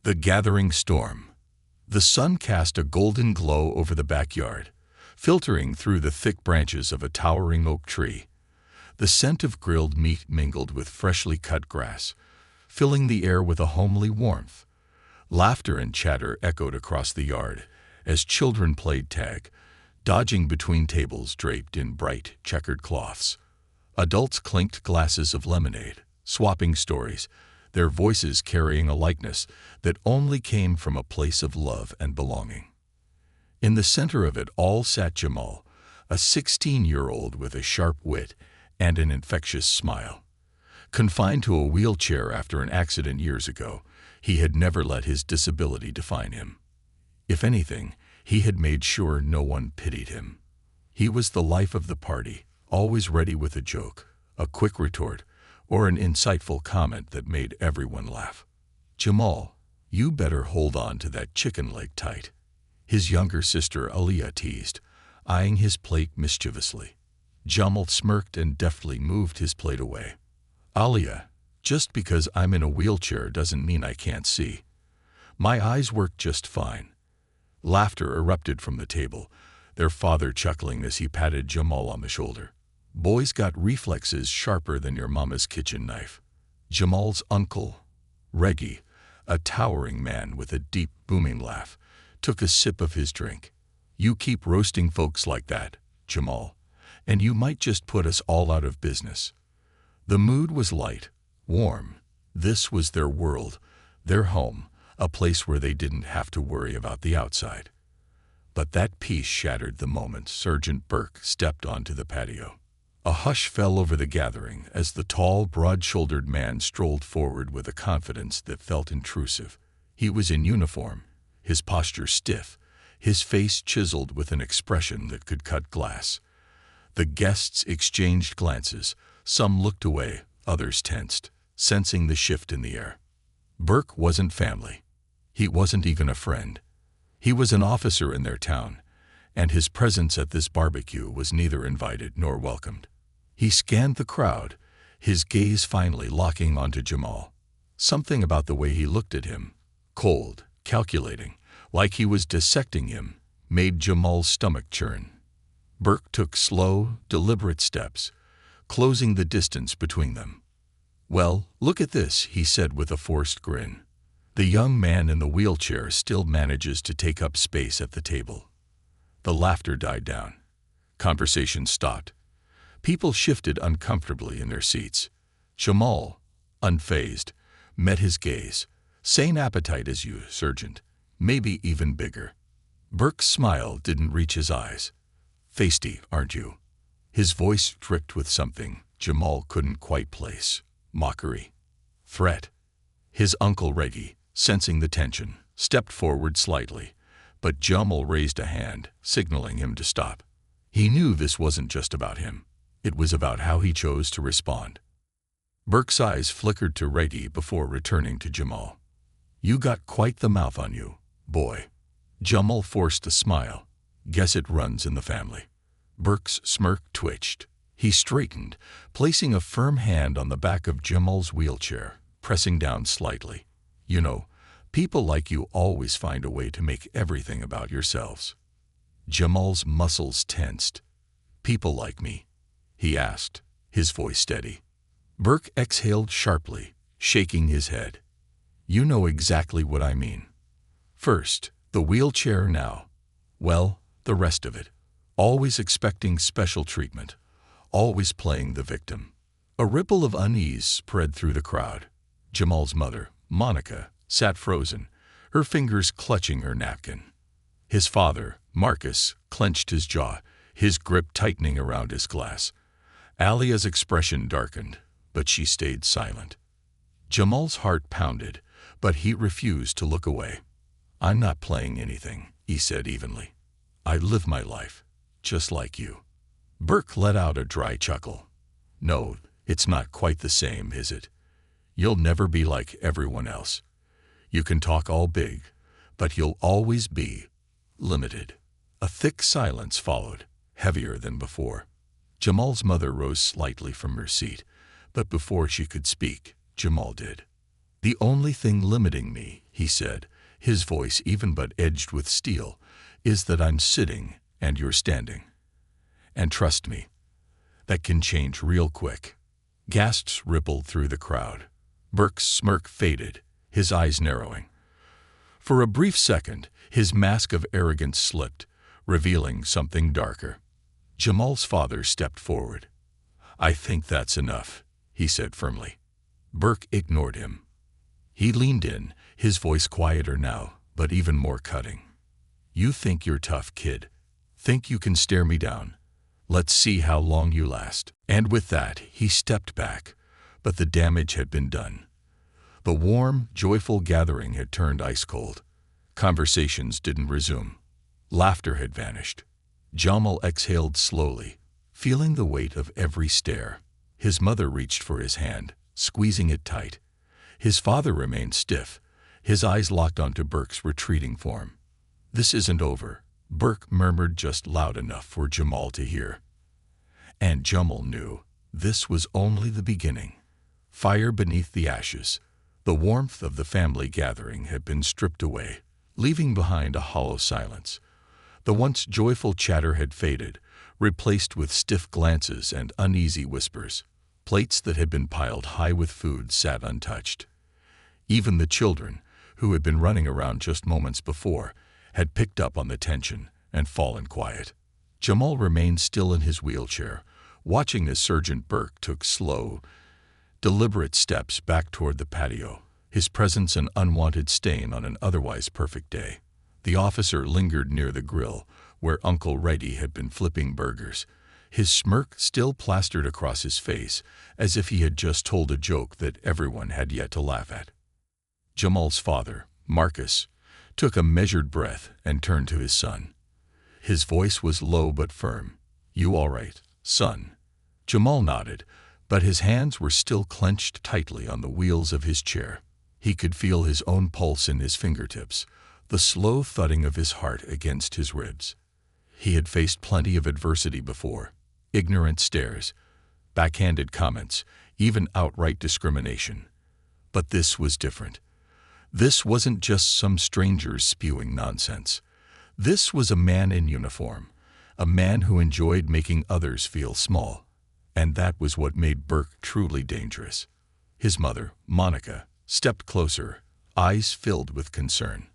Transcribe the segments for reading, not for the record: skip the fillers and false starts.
The gathering storm. The sun cast a golden glow over the backyard, filtering through the thick branches of a towering oak tree. The scent of grilled meat mingled with freshly cut grass, filling the air with a homely warmth. Laughter and chatter echoed across the yard as children played tag, dodging between tables draped in bright, checkered cloths. Adults clinked glasses of lemonade, swapping stories, their voices carrying a likeness that only came from a place of love and belonging. In the center of it all sat Jamal, a 16-year-old with a sharp wit and an infectious smile. Confined to a wheelchair after an accident years ago, he had never let his disability define him. If anything, he had made sure no one pitied him. He was the life of the party, always ready with a joke, a quick retort, or an insightful comment that made everyone laugh. "Jamal, you better hold on to that chicken leg tight," his younger sister Aliyah teased, eyeing his plate mischievously. Jamal smirked and deftly moved his plate away. "Aliyah, just because I'm in a wheelchair doesn't mean I can't see. My eyes work just fine." Laughter erupted from the table, their father chuckling as he patted Jamal on the shoulder. "Boys got reflexes sharper than your mama's kitchen knife." Jamal's uncle, Reggie, a towering man with a deep, booming laugh, took a sip of his drink. "You keep roasting folks like that, Jamal, and you might just put us all out of business." The mood was light, warm. This was their world, their home, a place where they didn't have to worry about the outside. But that peace shattered the moment Sergeant Burke stepped onto the patio. A hush fell over the gathering as the tall, broad-shouldered man strolled forward with a confidence that felt intrusive. He was in uniform, his posture stiff, his face chiseled with an expression that could cut glass. The guests exchanged glances. Some looked away, others tensed, sensing the shift in the air. Burke wasn't family. He wasn't even a friend. He was an officer in their town, and his presence at this barbecue was neither invited nor welcomed. He scanned the crowd, his gaze finally locking onto Jamal. Something about the way he looked at him, cold, calculating, like he was dissecting him, made Jamal's stomach churn. Burke took slow, deliberate steps, closing the distance between them. "Well, look at this," he said with a forced grin. The young man in the wheelchair still manages to take up space at the table. The laughter died down. Conversation stopped. People shifted uncomfortably in their seats. Jamal, unfazed, met his gaze. "Same appetite as you, Sergeant. Maybe even bigger." Burke's smile didn't reach his eyes. "Feisty, aren't you?" His voice dripped with something Jamal couldn't quite place. Mockery. Threat. His uncle Reggie, sensing the tension, stepped forward slightly, but Jamal raised a hand, signaling him to stop. He knew this wasn't just about him. It was about how he chose to respond. Burke's eyes flickered to Reggie before returning to Jamal. "You got quite the mouth on you, boy." Jamal forced a smile. "Guess it runs in the family." Burke's smirk twitched. He straightened, placing a firm hand on the back of Jamal's wheelchair, pressing down slightly. "You know, people like you always find a way to make everything about yourselves." Jamal's muscles tensed. "People like me?" he asked, his voice steady. Burke exhaled sharply, shaking his head. "You know exactly what I mean. First, the wheelchair, now, well, the rest of it. Always expecting special treatment, always playing the victim." A ripple of unease spread through the crowd. Jamal's mother, Monica, sat frozen, her fingers clutching her napkin. His father, Marcus, clenched his jaw, his grip tightening around his glass. Alia's expression darkened, but she stayed silent. Jamal's heart pounded, but he refused to look away. "I'm not playing anything," he said evenly. "I live my life, just like you." Burke let out a dry chuckle. "No, it's not quite the same, is it? You'll never be like everyone else. You can talk all big, but you'll always be limited." A thick silence followed, heavier than before. Jamal's mother rose slightly from her seat, but before she could speak, Jamal did. "The only thing limiting me he said, his voice even but edged with steel, is that I'm sitting and you're standing. And trust me, that can change real quick. Gasps rippled through the crowd. Burke's smirk faded, his eyes narrowing. For a brief second, his mask of arrogance slipped, revealing something darker. Jamal's father stepped forward. "I think that's enough," he said firmly. Burke ignored him. He leaned in, his voice quieter now, but even more cutting. "You think you're tough, kid. Think you can stare me down. Let's see how long you last." And with that, he stepped back, but the damage had been done. The warm, joyful gathering had turned ice cold. Conversations didn't resume. Laughter had vanished. Jamal exhaled slowly, feeling the weight of every stare. His mother reached for his hand, squeezing it tight. His father remained stiff, his eyes locked onto Burke's retreating form. "This isn't over," Burke murmured just loud enough for Jamal to hear. And Jamal knew this was only the beginning. Fire beneath the ashes. The warmth of the family gathering had been stripped away, leaving behind a hollow silence. The once joyful chatter had faded, replaced with stiff glances and uneasy whispers. Plates that had been piled high with food sat untouched. Even the children, who had been running around just moments before, had picked up on the tension and fallen quiet. Jamal remained still in his wheelchair, watching as Sergeant Burke took slow, deliberate steps back toward the patio, his presence an unwanted stain on an otherwise perfect day. The officer lingered near the grill, where Uncle Reddy had been flipping burgers, his smirk still plastered across his face, as if he had just told a joke that everyone had yet to laugh at. Jamal's father, Marcus, took a measured breath and turned to his son. His voice was low but firm. "You all right, son?" Jamal nodded, but his hands were still clenched tightly on the wheels of his chair. He could feel his own pulse in his fingertips, the slow thudding of his heart against his ribs. He had faced plenty of adversity before: ignorant stares, backhanded comments, even outright discrimination. But this was different. This wasn't just some strangers spewing nonsense. This was a man in uniform, a man who enjoyed making others feel small. And that was what made Burke truly dangerous. His mother, Monica, stepped closer, eyes filled with concern.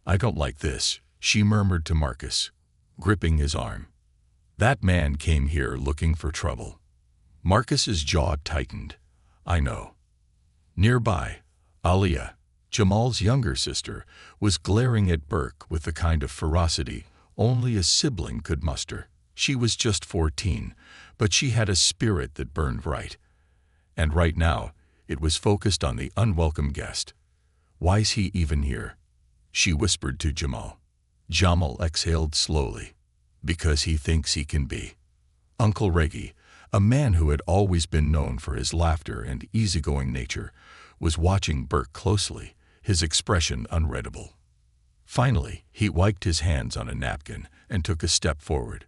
"I don't like this," she murmured to Marcus, gripping his arm. "That man came here looking for trouble." Marcus's jaw tightened. "I know." Nearby, Aliyah, Jamal's younger sister, was glaring at Burke with the kind of ferocity only a sibling could muster. She was just 14, but she had a spirit that burned bright. And right now, it was focused on the unwelcome guest. "Why's he even here?" she whispered to Jamal. Jamal exhaled slowly. "Because he thinks he can be." Uncle Reggie, a man who had always been known for his laughter and easygoing nature, was watching Burke closely, his expression unreadable. Finally, he wiped his hands on a napkin and took a step forward.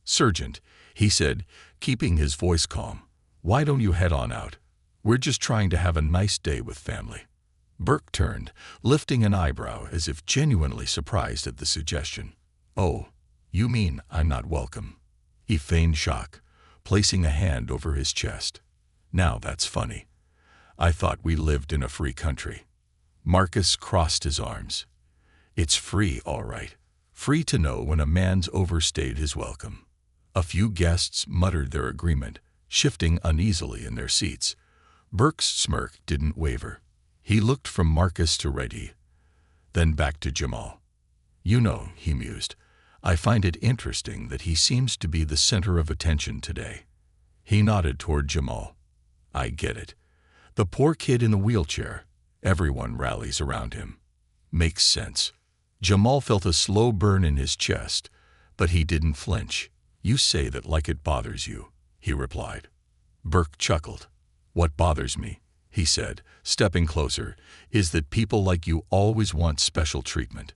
"Sergeant," he said, keeping his voice calm, "why don't you head on out? We're just trying to have a nice day with family." Burke turned, lifting an eyebrow as if genuinely surprised at the suggestion. "Oh, you mean I'm not welcome?" He feigned shock, placing a hand over his chest. "Now that's funny. I thought we lived in a free country." Marcus crossed his arms. "It's free, all right. Free to know when a man's overstayed his welcome." A few guests muttered their agreement, shifting uneasily in their seats. Burke's smirk didn't waver. He looked from Marcus to Reddy, then back to Jamal. "You know," he mused, "I find it interesting that he seems to be the center of attention today." He nodded toward Jamal. "I get it. The poor kid in the wheelchair. Everyone rallies around him." "Makes sense." Jamal felt a slow burn in his chest, but he didn't flinch. "You say that like it bothers you," he replied. Burke chuckled. "What bothers me," he said, stepping closer, "is that people like you always want special treatment.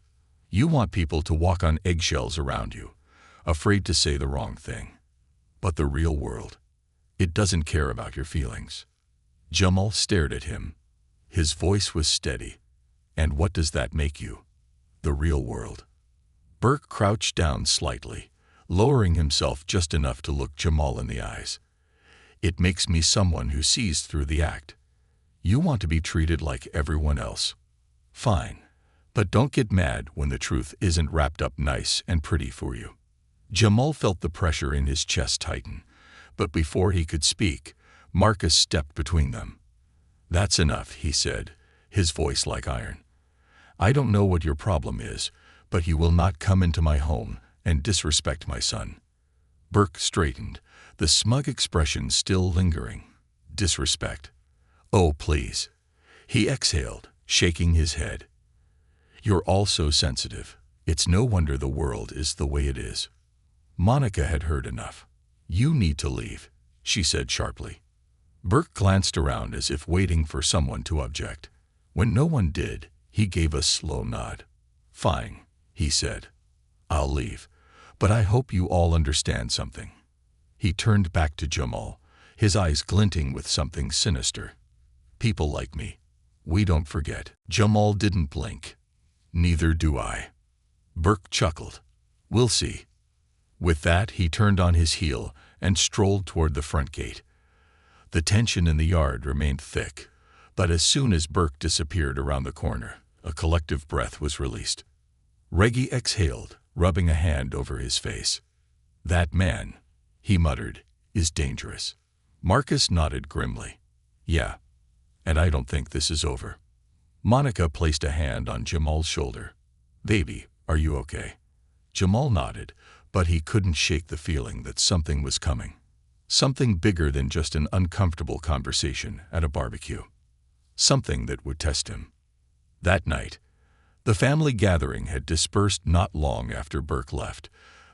You want people to walk on eggshells around you, afraid to say the wrong thing. But the real world, it doesn't care about your feelings." Jamal stared at him. His voice was steady. And what does that make you? The real world. Burke crouched down slightly, lowering himself just enough to look Jamal in the eyes. It makes me someone who sees through the act. You want to be treated like everyone else. Fine. But don't get mad when the truth isn't wrapped up nice and pretty for you. Jamal felt the pressure in his chest tighten, but before he could speak, Marcus stepped between them. That's enough, he said, his voice like iron. I don't know what your problem is, but you will not come into my home and disrespect my son. Burke straightened, the smug expression still lingering. Disrespect. Oh, please. He exhaled, shaking his head. You're all so sensitive. It's no wonder the world is the way it is. Monica had heard enough. You need to leave, she said sharply. Burke glanced around as if waiting for someone to object. When no one did, he gave a slow nod. Fine, he said. I'll leave, but I hope you all understand something. He turned back to Jamal, his eyes glinting with something sinister. People like me, we don't forget. Jamal didn't blink. Neither do I. Burke chuckled. We'll see. With that, he turned on his heel and strolled toward the front gate. The tension in the yard remained thick, but as soon as Burke disappeared around the corner, a collective breath was released. Reggie exhaled, rubbing a hand over his face. That man, he muttered, is dangerous. Marcus nodded grimly. Yeah, and I don't think this is over. Monica placed a hand on Jamal's shoulder. Baby, are you okay? Jamal nodded, but he couldn't shake the feeling that something was coming. Something bigger than just an uncomfortable conversation at a barbecue. Something that would test him. That night, the family gathering had dispersed not long after Burke left,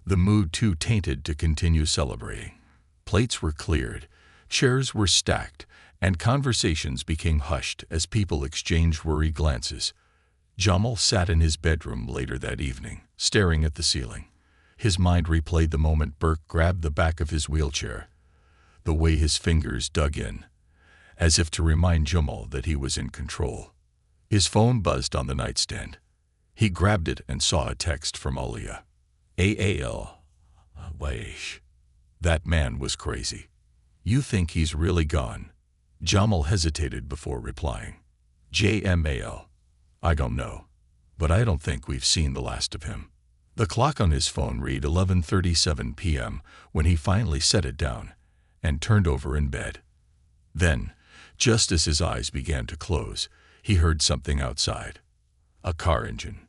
the mood too tainted to continue celebrating. Plates were cleared, chairs were stacked, and conversations became hushed as people exchanged worried glances. Jamal sat in his bedroom later that evening, staring at the ceiling. His mind replayed the moment Burke grabbed the back of his wheelchair, the way his fingers dug in, as if to remind Jamal that he was in control. His phone buzzed on the nightstand. He grabbed it and saw a text from Alia. AAL. Waish. That man was crazy. You think he's really gone? Jamal hesitated before replying. JMAL. I don't know, but I don't think we've seen the last of him. The clock on his phone read 11:37 p.m. when he finally set it down and turned over in bed. Then, just as his eyes began to close, he heard something outside. A car engine.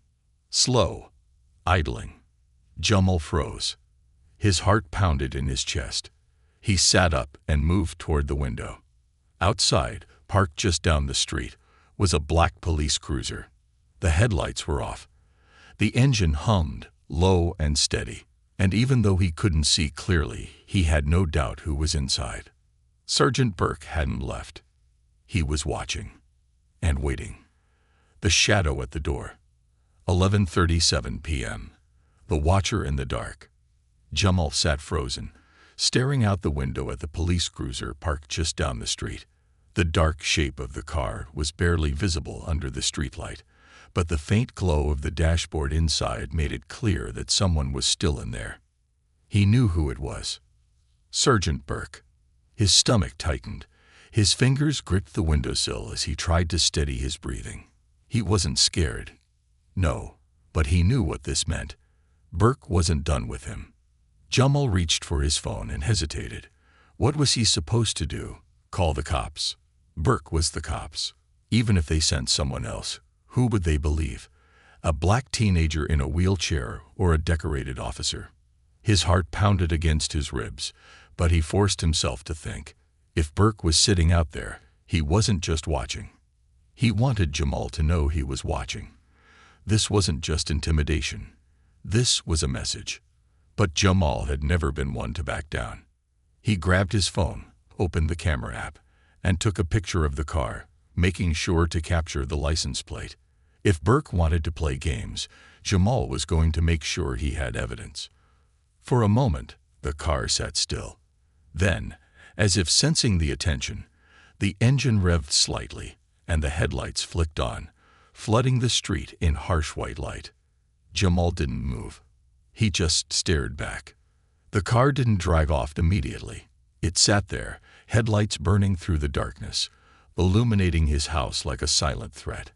Slow. Idling. Jamal froze. His heart pounded in his chest. He sat up and moved toward the window. Outside, parked just down the street, was a black police cruiser. The headlights were off. The engine hummed, low and steady, and even though he couldn't see clearly, he had no doubt who was inside. Sergeant Burke hadn't left. He was watching. And waiting. The shadow at the door. 11:37 p.m. The watcher in the dark. Jamal sat frozen, staring out the window at the police cruiser parked just down the street. The dark shape of the car was barely visible under the streetlight, but the faint glow of the dashboard inside made it clear that someone was still in there. He knew who it was. Sergeant Burke. His stomach tightened. His fingers gripped the windowsill as he tried to steady his breathing. He wasn't scared. No, but he knew what this meant. Burke wasn't done with him. Jamal reached for his phone and hesitated. What was he supposed to do? Call the cops? Burke was the cops. Even if they sent someone else, who would they believe? A black teenager in a wheelchair or a decorated officer? His heart pounded against his ribs, but he forced himself to think. If Burke was sitting out there, he wasn't just watching. He wanted Jamal to know he was watching. This wasn't just intimidation. This was a message. But Jamal had never been one to back down. He grabbed his phone, opened the camera app, and took a picture of the car, making sure to capture the license plate. If Burke wanted to play games, Jamal was going to make sure he had evidence. For a moment, the car sat still. Then, as if sensing the attention, the engine revved slightly, and the headlights flicked on, flooding the street in harsh white light. Jamal didn't move. He just stared back. The car didn't drive off immediately. It sat there, headlights burning through the darkness, illuminating his house like a silent threat.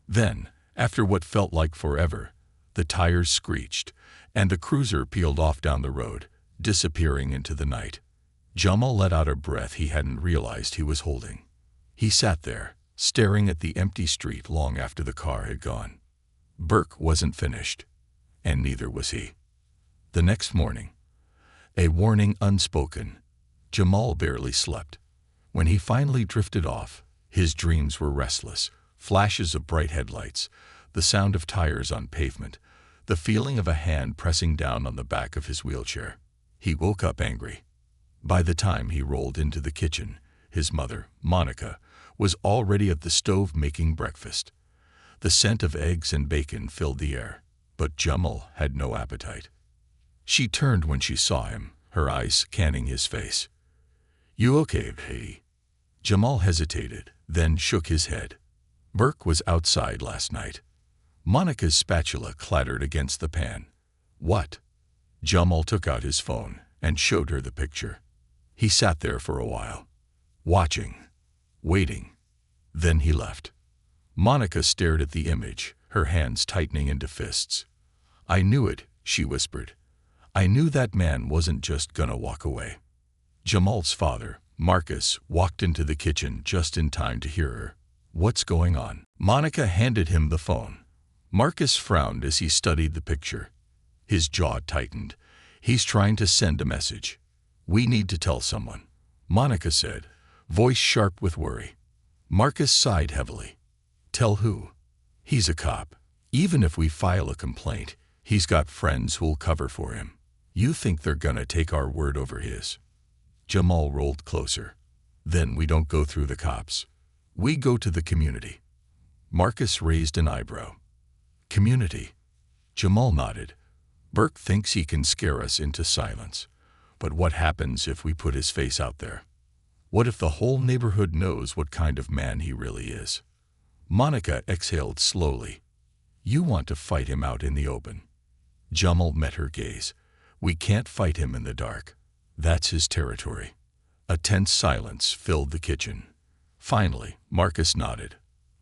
Then, after what felt like forever, the tires screeched, and the cruiser peeled off down the road, disappearing into the night. Jamal let out a breath he hadn't realized he was holding. He sat there, staring at the empty street long after the car had gone. Burke wasn't finished, and neither was he. The next morning, a warning unspoken, Jamal barely slept. When he finally drifted off, his dreams were restless, flashes of bright headlights, the sound of tires on pavement, the feeling of a hand pressing down on the back of his wheelchair. He woke up angry. By the time he rolled into the kitchen, his mother, Monica, was already at the stove making breakfast. The scent of eggs and bacon filled the air, but Jamal had no appetite. She turned when she saw him, her eyes scanning his face. "You okay, hey?" Jamal hesitated, then shook his head. Burke was outside last night. Monica's spatula clattered against the pan. "What?" Jamal took out his phone and showed her the picture. He sat there for a while, watching, waiting. Then he left. Monica stared at the image, her hands tightening into fists. "I knew it," she whispered. "I knew that man wasn't just gonna walk away." Jamal's father, Marcus, walked into the kitchen just in time to hear her. "What's going on?" Monica handed him the phone. Marcus frowned as he studied the picture. His jaw tightened. "He's trying to send a message. We need to tell someone," Monica said, voice sharp with worry. Marcus sighed heavily. "Tell who?" "He's a cop. Even if we file a complaint, he's got friends who'll cover for him. You think they're gonna take our word over his?" Jamal rolled closer. "Then we don't go through the cops. We go to the community." Marcus raised an eyebrow. "Community?" Jamal nodded. "Burke thinks he can scare us into silence. But what happens if we put his face out there? What if the whole neighborhood knows what kind of man he really is?" Monica exhaled slowly. "You want to fight him out in the open." Jamal met her gaze. "We can't fight him in the dark. That's his territory." A tense silence filled the kitchen. Finally, Marcus nodded.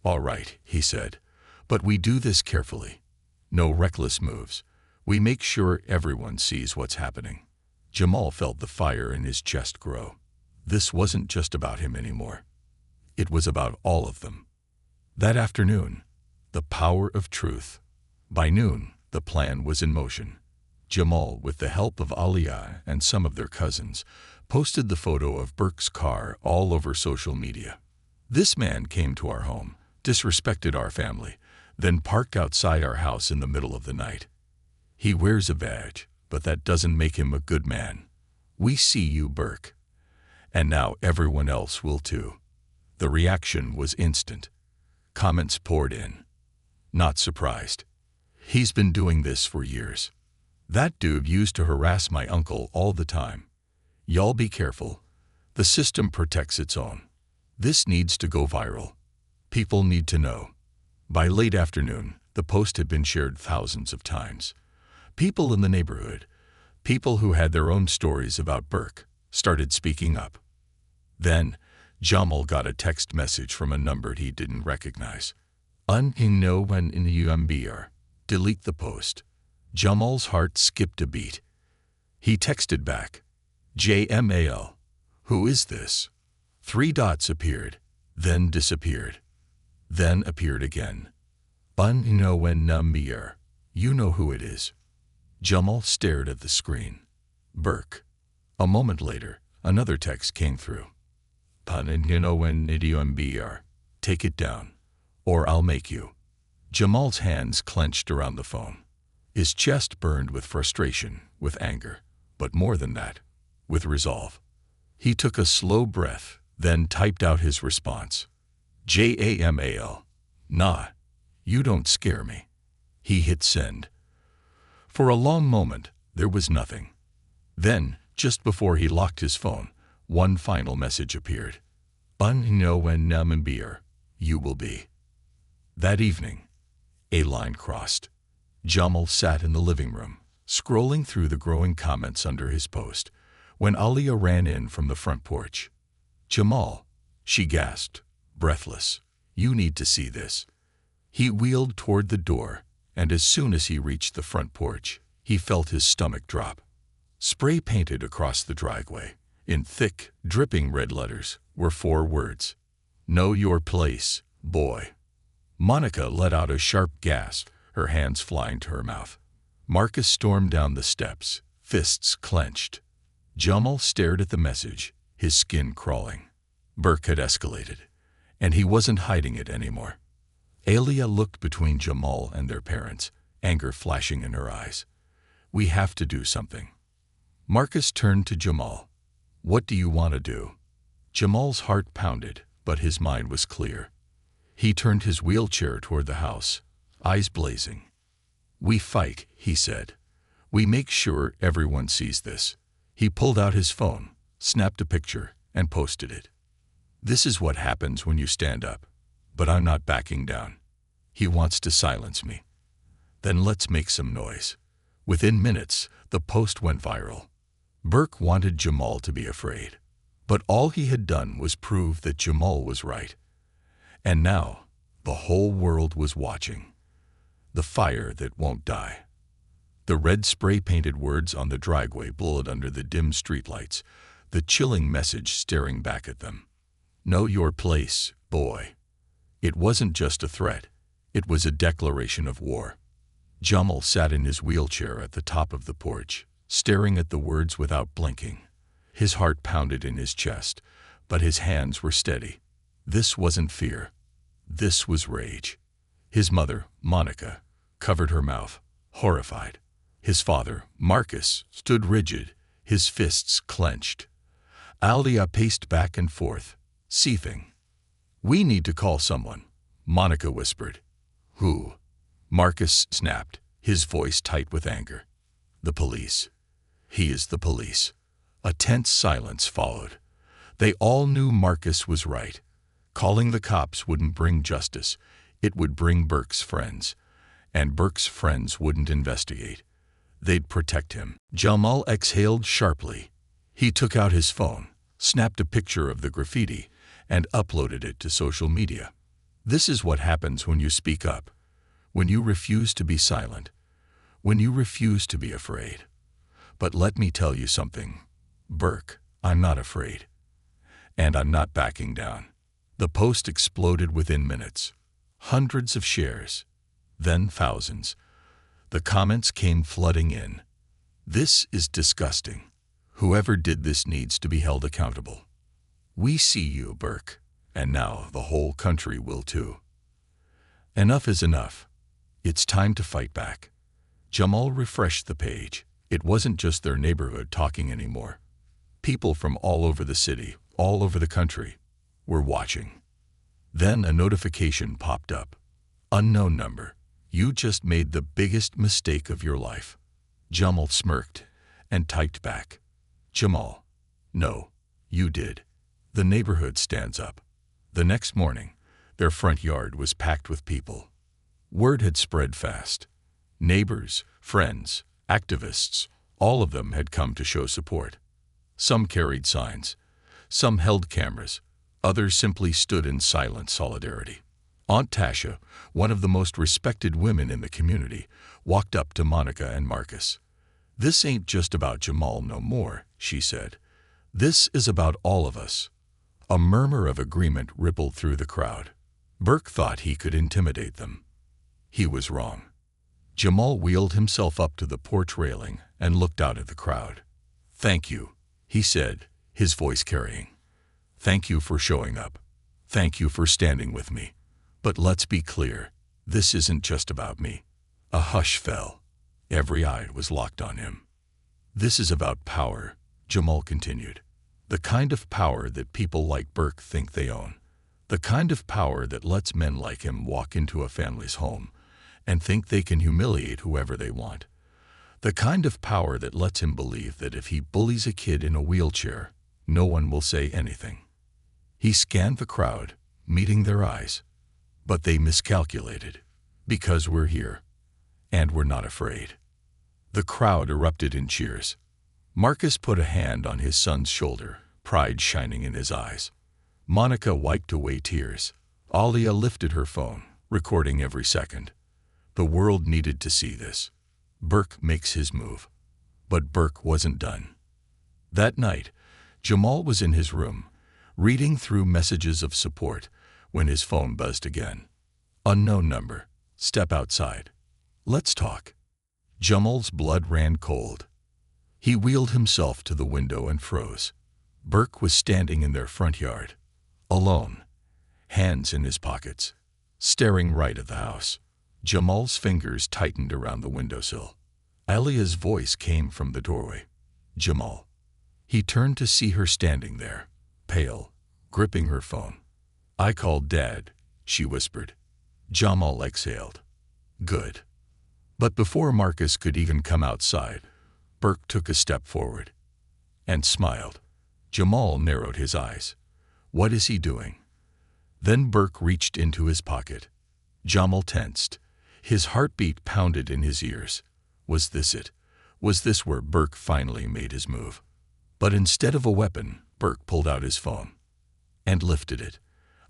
"All right," he said, "but we do this carefully. No reckless moves. We make sure everyone sees what's happening." Jamal felt the fire in his chest grow. This wasn't just about him anymore. It was about all of them. That afternoon, the power of truth. By noon, the plan was in motion. Jamal, with the help of Aliyah and some of their cousins, posted the photo of Burke's car all over social media. "This man came to our home, disrespected our family, then parked outside our house in the middle of the night. He wears a badge, but that doesn't make him a good man. We see you, Burke. And now everyone else will too." The reaction was instant. Comments poured in. "Not surprised. He's been doing this for years. That dude used to harass my uncle all the time. Y'all be careful. The system protects its own. This needs to go viral. People need to know." By late afternoon, the post had been shared thousands of times. People in the neighborhood, people who had their own stories about Burke, started speaking up. Then, Jamal got a text message from a number he didn't recognize. "Unno when in the UMBR. Delete the post." Jamal's heart skipped a beat. He texted back, "JMAL. Who is this?" 3 dots appeared, then disappeared, then appeared again. "Unno when number. You know who it is." Jamal stared at the screen. "Burke." A moment later, another text came through. "Unno when UMBR. Take it down, or I'll make you." Jamal's hands clenched around the phone. His chest burned with frustration, with anger, but more than that, with resolve. He took a slow breath, then typed out his response. "JAMAL. Nah, you don't scare me." He hit send. For a long moment, there was nothing. Then, just before he locked his phone, one final message appeared. "Unno when number. You will be." That evening, a line crossed. Jamal sat in the living room, scrolling through the growing comments under his post, when Alia ran in from the front porch. "Jamal," she gasped, breathless, "you need to see this." He wheeled toward the door, and as soon as he reached the front porch, he felt his stomach drop. Spray painted across the driveway, in thick, dripping red letters, were 4 words. "Know your place, boy." Monica let out a sharp gasp, her hands flying to her mouth. Marcus stormed down the steps, fists clenched. Jamal stared at the message, his skin crawling. Burke had escalated, and he wasn't hiding it anymore. Alia looked between Jamal and their parents, anger flashing in her eyes. "We have to do something." Marcus turned to Jamal. "What do you want to do?" Jamal's heart pounded, but his mind was clear. He turned his wheelchair toward the house, eyes blazing. "We fight," he said. "We make sure everyone sees this." He pulled out his phone, snapped a picture, and posted it. "This is what happens when you stand up. But I'm not backing down. He wants to silence me. Then let's make some noise." Within minutes, the post went viral. Burke wanted Jamal to be afraid, but all he had done was prove that Jamal was right. And now, the whole world was watching. The fire that won't die. The red spray-painted words on the driveway glowed under the dim streetlights, the chilling message staring back at them. "Know your place, boy." It wasn't just a threat. It was a declaration of war. Jamal sat in his wheelchair at the top of the porch, staring at the words without blinking. His heart pounded in his chest, but his hands were steady. This wasn't fear. This was rage. His mother, Monica, covered her mouth, horrified. His father, Marcus, stood rigid, his fists clenched. Alia paced back and forth, seething. "We need to call someone," Monica whispered. "Who?" Marcus snapped, his voice tight with anger. "The police. He is the police." A tense silence followed. They all knew Marcus was right. Calling the cops wouldn't bring justice. It would bring Burke's friends. And Burke's friends wouldn't investigate. They'd protect him. Jamal exhaled sharply. He took out his phone, snapped a picture of the graffiti, and uploaded it to social media. This is what happens when you speak up, when you refuse to be silent, when you refuse to be afraid. But let me tell you something, Burke, I'm not afraid. And I'm not backing down. The post exploded within minutes. Hundreds of shares, then thousands. The comments came flooding in. "This is disgusting. Whoever did this needs to be held accountable. We see you, Burke, and now the whole country will too. Enough is enough. It's time to fight back." Jamal refreshed the page. It wasn't just their neighborhood talking anymore. People from all over the city, all over the country, were watching. Then a notification popped up. "Unknown number. You just made the biggest mistake of your life." Jamal smirked and typed back, "Jamal, no, you did." The neighborhood stands up. The next morning, their front yard was packed with people. Word had spread fast. Neighbors, friends, activists, all of them had come to show support. Some carried signs. Some held cameras. Others simply stood in silent solidarity. Aunt Tasha, one of the most respected women in the community, walked up to Monica and Marcus. "This ain't just about Jamal no more," she said. "This is about all of us." A murmur of agreement rippled through the crowd. Burke thought he could intimidate them. He was wrong. Jamal wheeled himself up to the porch railing and looked out at the crowd. "Thank you," he said, his voice carrying. "Thank you for showing up. Thank you for standing with me. But let's be clear, this isn't just about me." A hush fell. Every eye was locked on him. "This is about power," Jamal continued. "The kind of power that people like Burke think they own. The kind of power that lets men like him walk into a family's home and think they can humiliate whoever they want. The kind of power that lets him believe that if he bullies a kid in a wheelchair, no one will say anything." He scanned the crowd, meeting their eyes. But they miscalculated. Because we're here. And we're not afraid. The crowd erupted in cheers. Marcus put a hand on his son's shoulder, pride shining in his eyes. Monica wiped away tears. Alia lifted her phone, recording every second. The world needed to see this. Burke makes his move. But Burke wasn't done. That night, Jamal was in his room, reading through messages of support, when his phone buzzed again. Unknown number. Step outside. Let's talk. Jamal's blood ran cold. He wheeled himself to the window and froze. Burke was standing in their front yard, alone, hands in his pockets, staring right at the house. Jamal's fingers tightened around the windowsill. Alia's voice came from the doorway. Jamal. He turned to see her standing there, pale, gripping her phone. I called Dad, she whispered. Jamal exhaled. Good. But before Marcus could even come outside, Burke took a step forward and smiled. Jamal narrowed his eyes. What is he doing? Then Burke reached into his pocket. Jamal tensed. His heartbeat pounded in his ears. Was this it? Was this where Burke finally made his move? But instead of a weapon, Burke pulled out his phone and lifted it.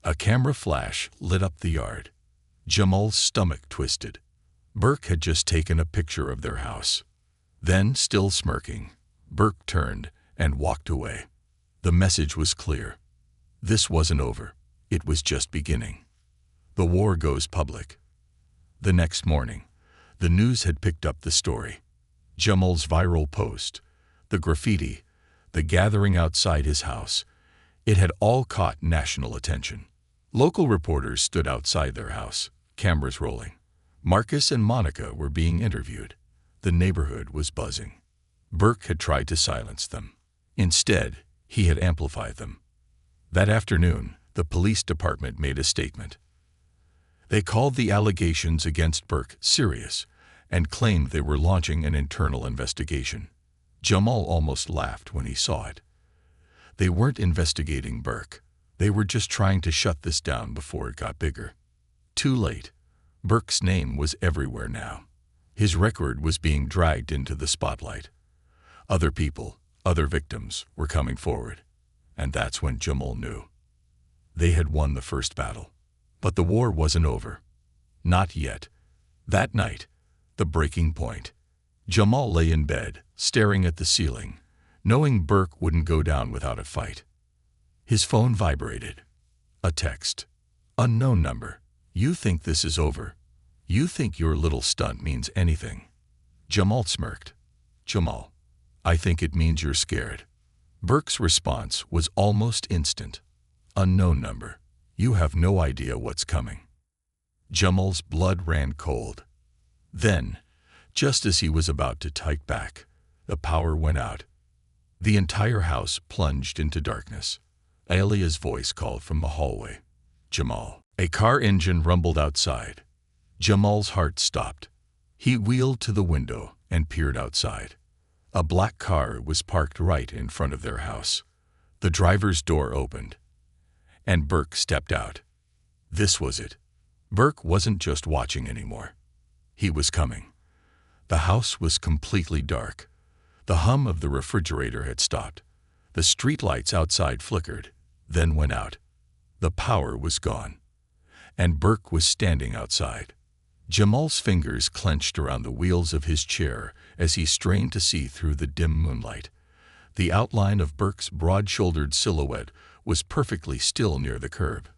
A camera flash lit up the yard. Jamal's stomach twisted. Burke had just taken a picture of their house. Then, still smirking, Burke turned and walked away. The message was clear. This wasn't over. It was just beginning. The war goes public. The next morning, the news had picked up the story. Jamal's viral post, the graffiti, the gathering outside his house. It had all caught national attention. Local reporters stood outside their house, cameras rolling. Marcus and Monica were being interviewed. The neighborhood was buzzing. Burke had tried to silence them. Instead, he had amplified them. That afternoon, the police department made a statement. They called the allegations against Burke serious and claimed they were launching an internal investigation. Jamal almost laughed when he saw it. They weren't investigating Burke. They were just trying to shut this down before it got bigger. Too late. Burke's name was everywhere now. His record was being dragged into the spotlight. Other people, other victims, were coming forward. And that's when Jamal knew. They had won the first battle. But the war wasn't over. Not yet. That night, the breaking point. Jamal lay in bed, staring at the ceiling, knowing Burke wouldn't go down without a fight. His phone vibrated. A text. Unknown number. You think this is over? You think your little stunt means anything? Jamal smirked. Jamal, I think it means you're scared. Burke's response was almost instant. Unknown number. You have no idea what's coming. Jamal's blood ran cold. Then, just as he was about to type back, the power went out. The entire house plunged into darkness. Alia's voice called from the hallway. Jamal. A car engine rumbled outside. Jamal's heart stopped. He wheeled to the window and peered outside. A black car was parked right in front of their house. The driver's door opened, and Burke stepped out. This was it. Burke wasn't just watching anymore. He was coming. The house was completely dark. The hum of the refrigerator had stopped. The streetlights outside flickered, then went out. The power was gone. And Burke was standing outside. Jamal's fingers clenched around the wheels of his chair as he strained to see through the dim moonlight. The outline of Burke's broad-shouldered silhouette was perfectly still near the curb.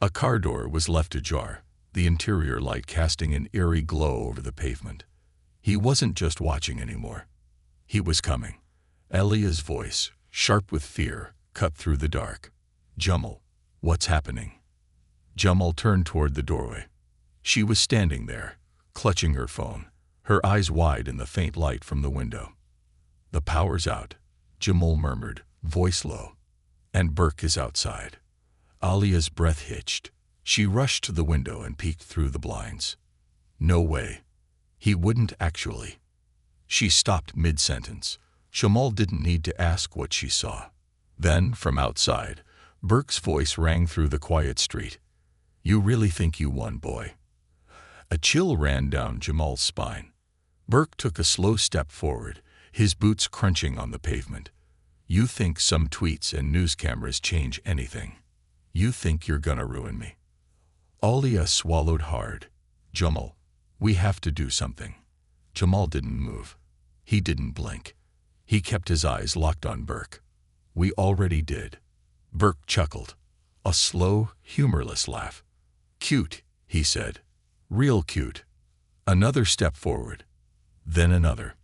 A car door was left ajar, the interior light casting an eerie glow over the pavement. He wasn't just watching anymore. He was coming. Alia's voice, sharp with fear, cut through the dark. Jamal, what's happening? Jamal turned toward the doorway. She was standing there, clutching her phone, her eyes wide in the faint light from the window. The power's out, Jamal murmured, voice low. And Burke is outside. Alia's breath hitched. She rushed to the window and peeked through the blinds. No way. He wouldn't actually. She stopped mid-sentence. Jamal didn't need to ask what she saw. Then, from outside, Burke's voice rang through the quiet street. You really think you won, boy? A chill ran down Jamal's spine. Burke took a slow step forward, his boots crunching on the pavement. You think some tweets and news cameras change anything? You think you're gonna ruin me? Alia swallowed hard. Jamal, we have to do something. Jamal didn't move. He didn't blink. He kept his eyes locked on Burke. We already did. Burke chuckled. A slow, humorless laugh. Cute, he said. Real cute. Another step forward. Then another.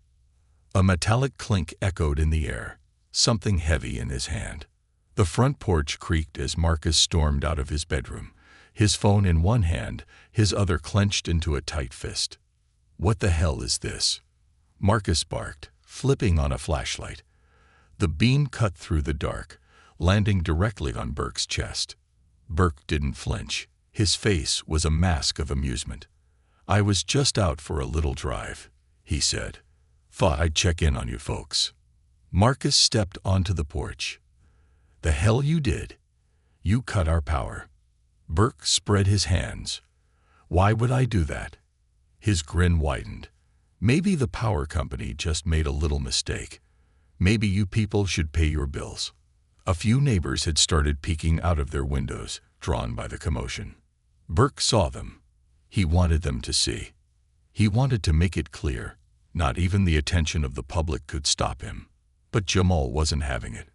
A metallic clink echoed in the air, something heavy in his hand. The front porch creaked as Marcus stormed out of his bedroom, his phone in one hand, his other clenched into a tight fist. What the hell is this? Marcus barked, flipping on a flashlight. The beam cut through the dark, landing directly on Burke's chest. Burke didn't flinch. His face was a mask of amusement. I was just out for a little drive, he said. Thought I'd check in on you folks. Marcus stepped onto the porch. The hell you did? You cut our power. Burke spread his hands. Why would I do that? His grin widened. Maybe the power company just made a little mistake. Maybe you people should pay your bills. A few neighbors had started peeking out of their windows, drawn by the commotion. Burke saw them. He wanted them to see. He wanted to make it clear. Not even the attention of the public could stop him. But Jamal wasn't having it.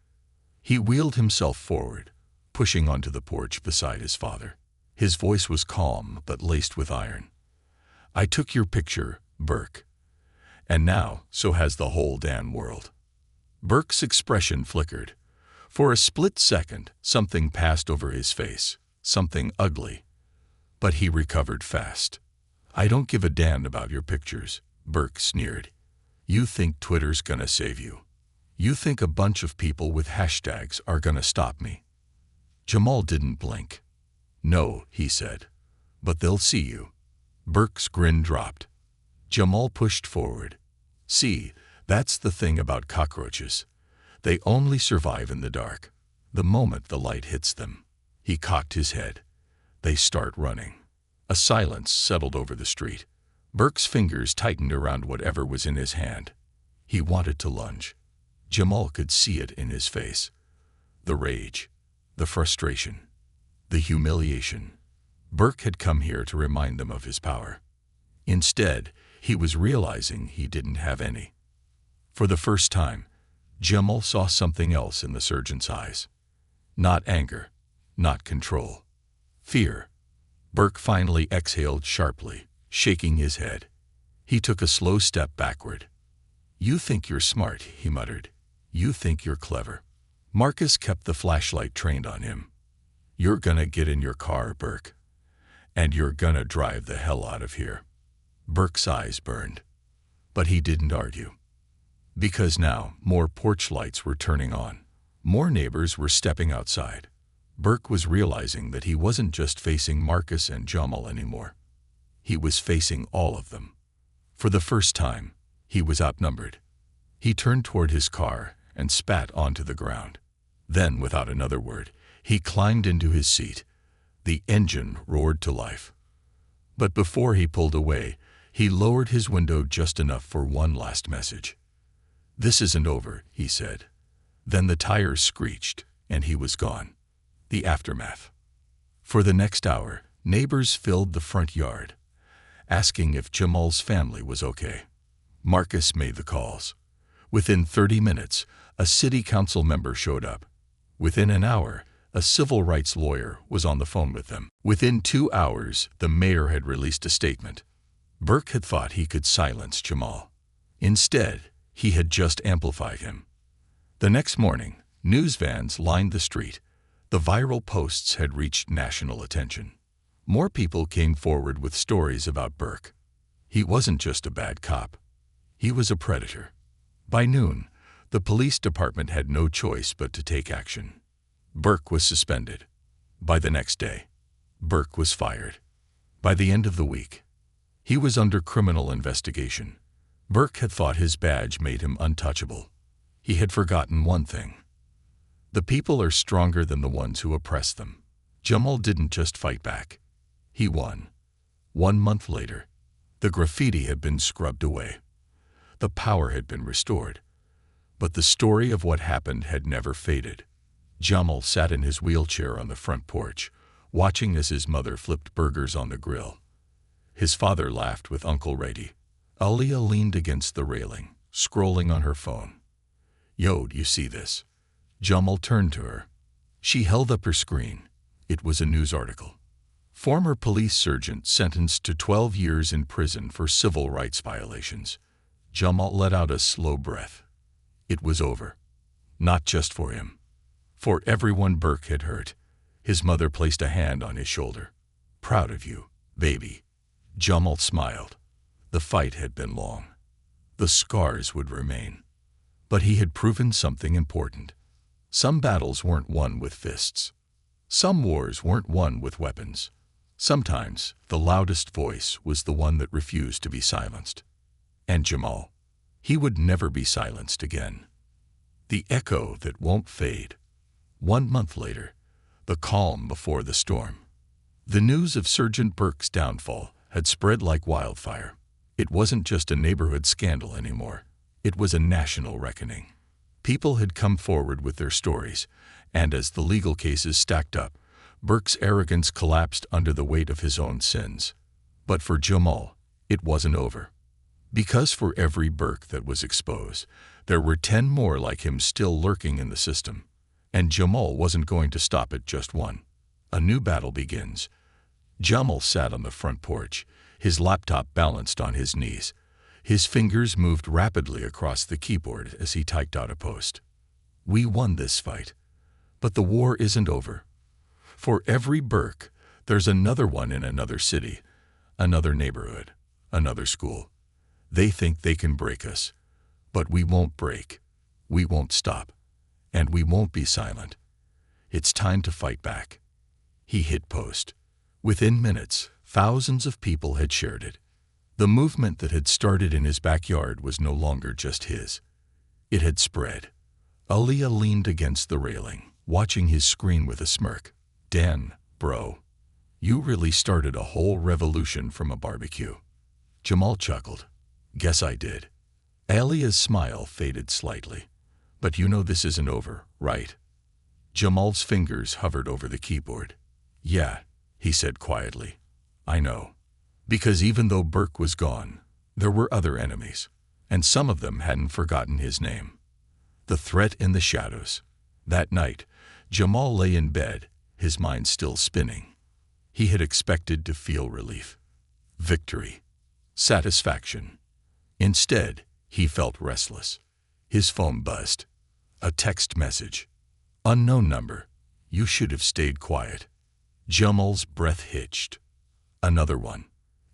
He wheeled himself forward, pushing onto the porch beside his father. His voice was calm but laced with iron. I took your picture, Burke. And now, so has the whole damn world. Burke's expression flickered. For a split second, something passed over his face, something ugly. But he recovered fast. I don't give a damn about your pictures, Burke sneered. You think Twitter's gonna save you. You think a bunch of people with hashtags are gonna stop me. Jamal didn't blink. No, he said. But they'll see you. Burke's grin dropped. Jamal pushed forward. See, that's the thing about cockroaches. They only survive in the dark. The moment the light hits them. He cocked his head. They start running. A silence settled over the street. Burke's fingers tightened around whatever was in his hand. He wanted to lunge. Jamal could see it in his face. The rage, the frustration, the humiliation. Burke had come here to remind them of his power. Instead, he was realizing he didn't have any. For the first time, Jamal saw something else in the sergeant's eyes. Not anger, not control. Fear. Burke finally exhaled sharply, shaking his head. He took a slow step backward. You think you're smart, he muttered. You think you're clever. Marcus kept the flashlight trained on him. You're gonna get in your car, Burke. And you're gonna drive the hell out of here. Burke's eyes burned. But he didn't argue. Because now, more porch lights were turning on. More neighbors were stepping outside. Burke was realizing that he wasn't just facing Marcus and Jamal anymore. He was facing all of them. For the first time, he was outnumbered. He turned toward his car and spat onto the ground. Then, without another word, he climbed into his seat. The engine roared to life. But before he pulled away, he lowered his window just enough for one last message. This isn't over, he said. Then the tires screeched, and he was gone. The aftermath. For the next hour, neighbors filled the front yard, asking if Jamal's family was okay. Marcus made the calls. Within 30 minutes, a city council member showed up. Within an hour, a civil rights lawyer was on the phone with them. Within 2 hours, the mayor had released a statement. Burke had thought he could silence Jamal. Instead, he had just amplified him. The next morning, news vans lined the street. The viral posts had reached national attention. More people came forward with stories about Burke. He wasn't just a bad cop. He was a predator. By noon, the police department had no choice but to take action. Burke was suspended. By the next day, Burke was fired. By the end of the week, he was under criminal investigation. Burke had thought his badge made him untouchable. He had forgotten one thing. The people are stronger than the ones who oppress them. Jamal didn't just fight back. He won. 1 month later, the graffiti had been scrubbed away. The power had been restored. But the story of what happened had never faded. Jamal sat in his wheelchair on the front porch, watching as his mother flipped burgers on the grill. His father laughed with Uncle Reddy. Aliyah leaned against the railing, scrolling on her phone. "Yo, do you see this?" Jamal turned to her. She held up her screen. It was a news article. Former police sergeant sentenced to 12 years in prison for civil rights violations. Jamal let out a slow breath. It was over. Not just for him. For everyone Burke had hurt. His mother placed a hand on his shoulder. "Proud of you, baby." Jamal smiled. The fight had been long. The scars would remain. But he had proven something important. Some battles weren't won with fists. Some wars weren't won with weapons. Sometimes the loudest voice was the one that refused to be silenced. And Jamal, he would never be silenced again. The echo that won't fade. 1 month later, the calm before the storm. The news of Sergeant Burke's downfall had spread like wildfire. It wasn't just a neighborhood scandal anymore. It was a national reckoning. People had come forward with their stories, and as the legal cases stacked up, Burke's arrogance collapsed under the weight of his own sins. But for Jamal, it wasn't over. Because for every Burke that was exposed, there were 10 more like him still lurking in the system. And Jamal wasn't going to stop at just one. A new battle begins. Jamal sat on the front porch, his laptop balanced on his knees. His fingers moved rapidly across the keyboard as he typed out a post. "We won this fight. But the war isn't over. For every Burke, there's another one in another city, another neighborhood, another school. They think they can break us. But we won't break. We won't stop. And we won't be silent. It's time to fight back." He hit post. Within minutes, thousands of people had shared it. The movement that had started in his backyard was no longer just his. It had spread. Aliyah leaned against the railing, watching his screen with a smirk. "Dan, bro, you really started a whole revolution from a barbecue." Jamal chuckled. "Guess I did." Aliyah's smile faded slightly. "But you know this isn't over, right?" Jamal's fingers hovered over the keyboard. "Yeah," he said quietly. "I know. Because even though Burke was gone, there were other enemies, and some of them hadn't forgotten his name. The threat in the shadows." That night, Jamal lay in bed, his mind still spinning. He had expected to feel relief, victory, satisfaction. Instead, he felt restless. His phone buzzed. A text message. "Unknown number. You should have stayed quiet." Jamal's breath hitched. Another one.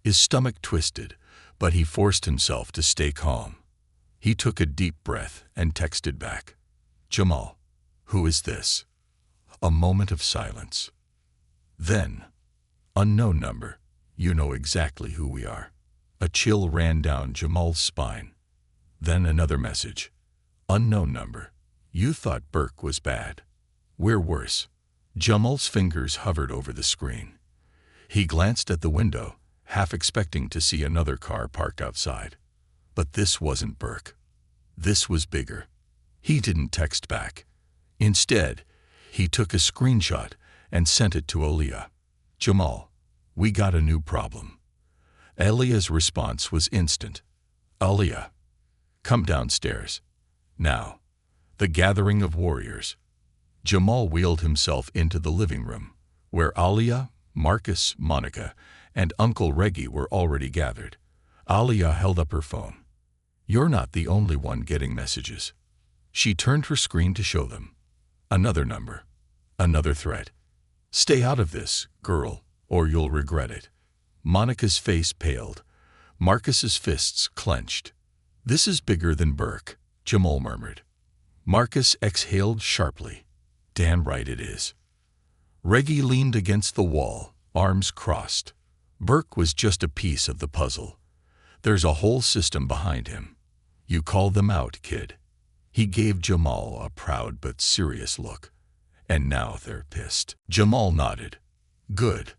His stomach twisted, but he forced himself to stay calm. He took a deep breath and texted back. "Jamal, who is this?" A moment of silence. Then, "Unknown number. You know exactly who we are." A chill ran down Jamal's spine. Then another message. "Unknown number. You thought Burke was bad. We're worse." Jamal's fingers hovered over the screen. He glanced at the window, half expecting to see another car parked outside. But this wasn't Burke. This was bigger. He didn't text back. Instead, he took a screenshot and sent it to Aliyah. "Jamal, we got a new problem." Aliyah's response was instant. "Aliyah, come downstairs. Now." The gathering of warriors. Jamal wheeled himself into the living room, where Aliyah, Marcus, Monica, and Uncle Reggie were already gathered. Aliyah held up her phone. "You're not the only one getting messages." She turned her screen to show them. Another number. Another threat. "Stay out of this, girl, or you'll regret it." Monica's face paled. Marcus's fists clenched. "This is bigger than Burke," Jamal murmured. Marcus exhaled sharply. "Damn right it is." Reggie leaned against the wall, arms crossed. Burke was just a piece of the puzzle. There's a whole system behind him. You called them out, kid. He gave Jamal a proud but serious look. "And now they're pissed." Jamal nodded. "Good.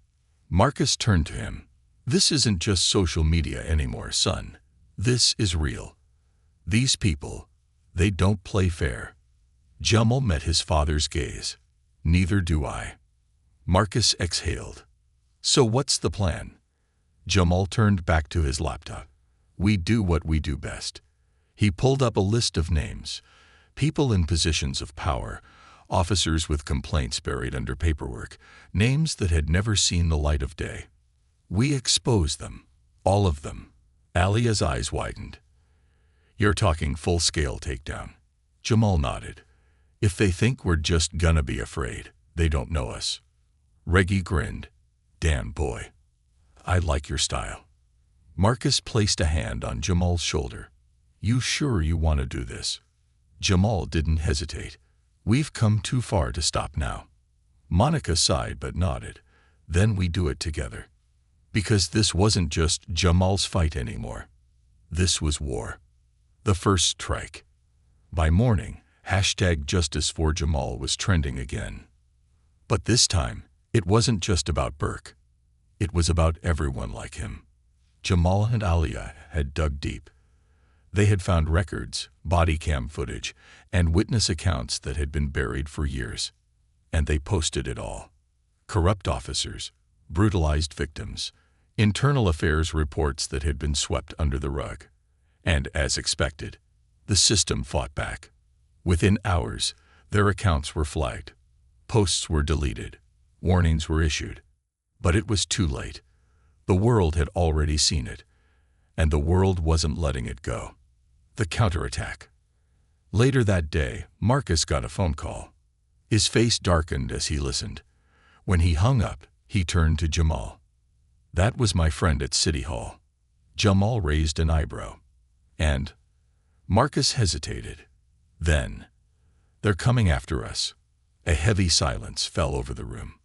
Marcus turned to him. This isn't just social media anymore, son. This is real. These people, they don't play fair. Jamal met his father's gaze. Neither do I. Marcus exhaled. So what's the plan? Jamal turned back to his laptop. We do what we do best. He pulled up a list of names. People in positions of power, officers with complaints buried under paperwork, names that had never seen the light of day. We exposed them. All of them. Alia's eyes widened. You're talking full-scale takedown. Jamal nodded. If they think we're just gonna be afraid, they don't know us. Reggie grinned. Damn boy. I like your style. Marcus placed a hand on Jamal's shoulder. You sure you want to do this? Jamal didn't hesitate. We've come too far to stop now. Monica sighed but nodded. Then we do it together. Because this wasn't just Jamal's fight anymore. This was war. The first strike. By morning, #JusticeForJamal was trending again. But this time, it wasn't just about Burke. It was about everyone like him. Jamal and Alia had dug deep. They had found records, body cam footage, and witness accounts that had been buried for years. And they posted it all. Corrupt officers, brutalized victims, internal affairs reports that had been swept under the rug. And as expected, the system fought back. Within hours, their accounts were flagged. Posts were deleted. Warnings were issued. But it was too late. The world had already seen it. And the world wasn't letting it go. The counterattack. Later that day, Marcus got a phone call. His face darkened as he listened. When he hung up, he turned to Jamal. That was my friend at City Hall. Jamal raised an eyebrow. And Marcus hesitated. Then, they're coming after us. A heavy silence fell over the room.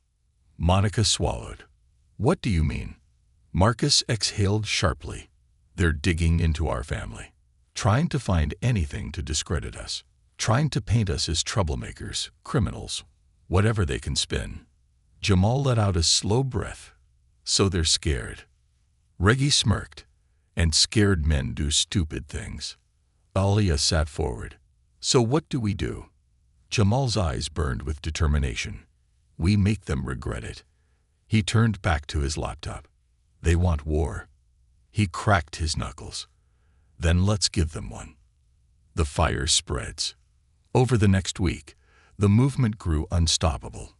Monica swallowed. What do you mean? Marcus exhaled sharply. They're digging into our family. Trying to find anything to discredit us. Trying to paint us as troublemakers, criminals, whatever they can spin. Jamal let out a slow breath. So they're scared. Reggie smirked. And scared men do stupid things. Alia sat forward. So what do we do? Jamal's eyes burned with determination. We make them regret it. He turned back to his laptop. They want war. He cracked his knuckles. Then let's give them one. The fire spreads. Over the next week, the movement grew unstoppable.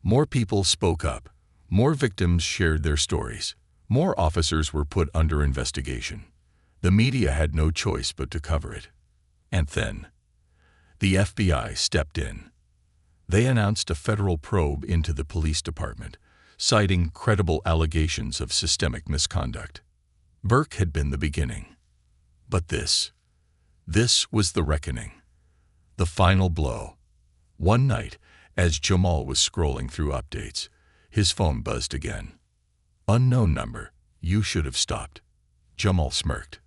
More people spoke up. More victims shared their stories. More officers were put under investigation. The media had no choice but to cover it. And then, the FBI stepped in. They announced a federal probe into the police department, citing credible allegations of systemic misconduct. Burke had been the beginning. But this was the reckoning. The final blow. One night, as Jamal was scrolling through updates, his phone buzzed again. Unknown number. You should have stopped. Jamal smirked.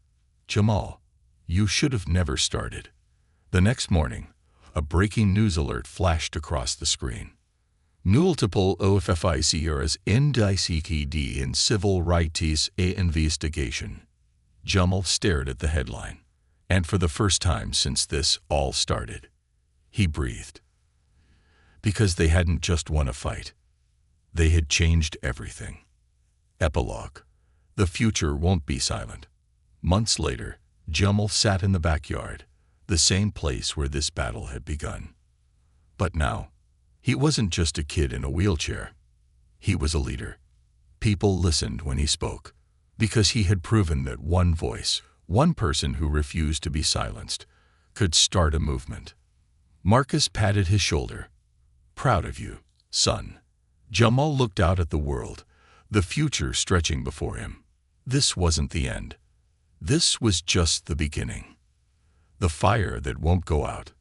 Jamal, you should have never started. The next morning, a breaking news alert flashed across the screen. Multiple officers indicted in civil rights investigation. Jamal stared at the headline, and for the first time since this all started, he breathed. Because they hadn't just won a fight. They had changed everything. Epilogue. The future won't be silent. Months later, Jamal sat in the backyard, the same place where this battle had begun. But now, he wasn't just a kid in a wheelchair. He was a leader. People listened when he spoke, because he had proven that one voice, one person who refused to be silenced, could start a movement. Marcus patted his shoulder. Proud of you, son. Jamal looked out at the world, the future stretching before him. This wasn't the end. This was just the beginning. The fire that won't go out.